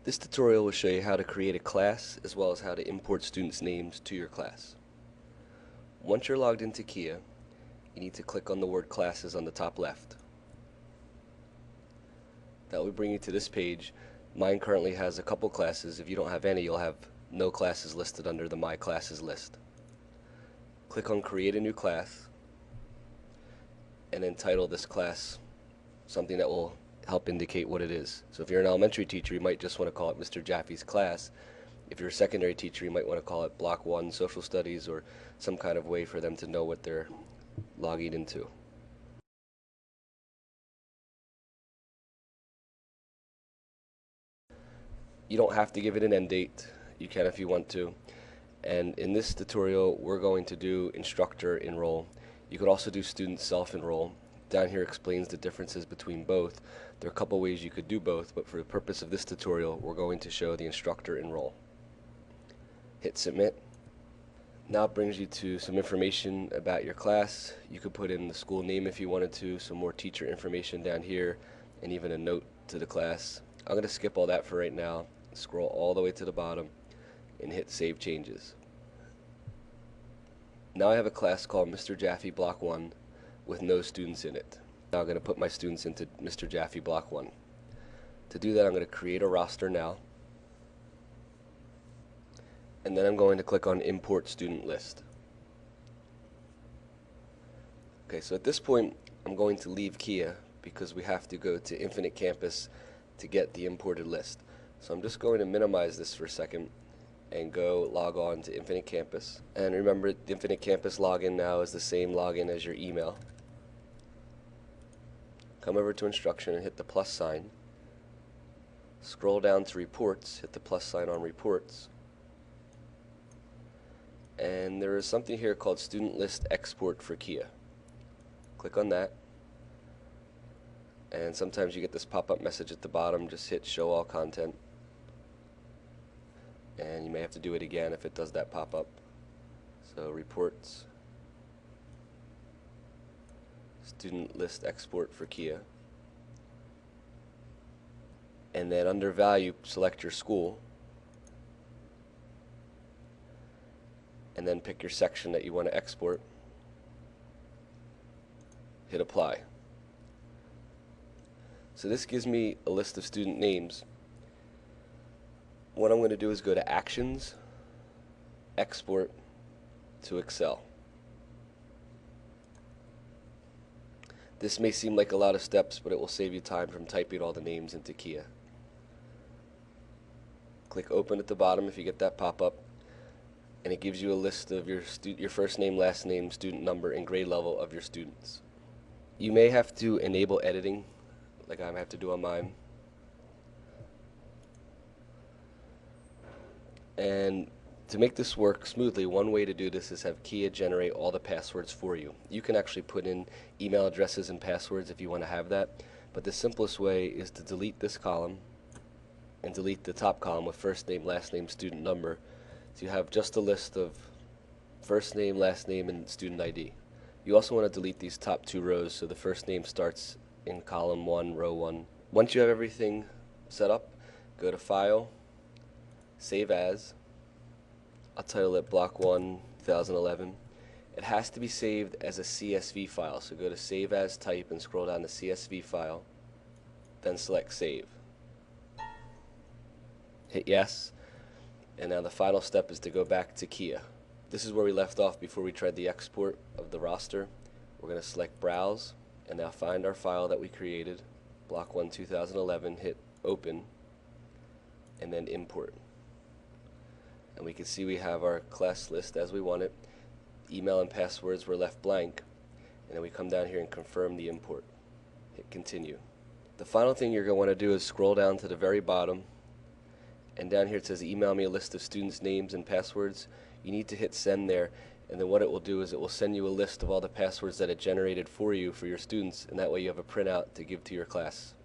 This tutorial will show you how to create a class as well as how to import students' names to your class. Once you're logged into Quia, you need to click on the word classes on the top left. That will bring you to this page. Mine currently has a couple classes. If you don't have any, you'll have no classes listed under the My Classes list. Click on Create a New Class and then title this class something that will help indicate what it is. So if you're an elementary teacher, you might just want to call it Mr. Jaffe's class. If you're a secondary teacher, you might want to call it Block 1 Social Studies, or some kind of way for them to know what they're logging into. You don't have to give it an end date. You can if you want to. And in this tutorial, we're going to do instructor enroll. You could also do student self-enroll. Down here explains the differences between both. There are a couple ways you could do both, but for the purpose of this tutorial, we're going to show the instructor enroll. Hit submit. Now it brings you to some information about your class. You could put in the school name if you wanted to, some more teacher information down here, and even a note to the class. I'm going to skip all that for right now, scroll all the way to the bottom, and hit Save Changes. Now I have a class called Mr. Jaffe Block 1 with no students in it. Now I'm going to put my students into Mr. Jaffe Block 1. To do that, I'm going to create a roster now, and then I'm going to click on Import Student List. Okay, so at this point, I'm going to leave Quia because we have to go to Infinite Campus to get the imported list. So I'm just going to minimize this for a second and go log on to Infinite Campus. And remember, the Infinite Campus login now is the same login as your email. Come over to instruction and hit the plus sign. Scroll down to reports, hit the plus sign on reports. And there is something here called Student List Export for Quia. Click on that. And sometimes you get this pop-up message at the bottom. Just hit Show All Content. And you may have to do it again if it does that pop-up. So reports, Student List Export for Quia. And then under Value, select your school. And then pick your section that you want to export. Hit Apply. So this gives me a list of student names. What I'm going to do is go to Actions, Export to Excel. This may seem like a lot of steps, but it will save you time from typing all the names into Quia. Click Open at the bottom if you get that pop-up, and it gives you a list of your first name, last name, student number, and grade level of your students. You may have to enable editing, like I have to do on mine. And to make this work smoothly, one way to do this is have Quia generate all the passwords for you. You can actually put in email addresses and passwords if you want to have that, but the simplest way is to delete this column and delete the top column with first name, last name, student number. So you have just a list of first name, last name, and student ID. You also want to delete these top two rows so the first name starts in column 1, row 1. Once you have everything set up, go to File, Save As. I'll title it Block 1 2011. It has to be saved as a CSV file, so go to Save As Type and scroll down to CSV File, then select Save. Hit Yes, and now the final step is to go back to Quia. This is where we left off before we tried the export of the roster. We're going to select Browse, and now find our file that we created, Block 1 2011, hit Open, and then Import. And we can see we have our class list as we want it. Email and passwords were left blank, and then we come down here and confirm the import. Hit Continue. The final thing you're going to want to do is scroll down to the very bottom, and down here it says email me a list of students' names and passwords. You need to hit Send there, and then what it will do is it will send you a list of all the passwords that it generated for you for your students, and that way you have a printout to give to your class.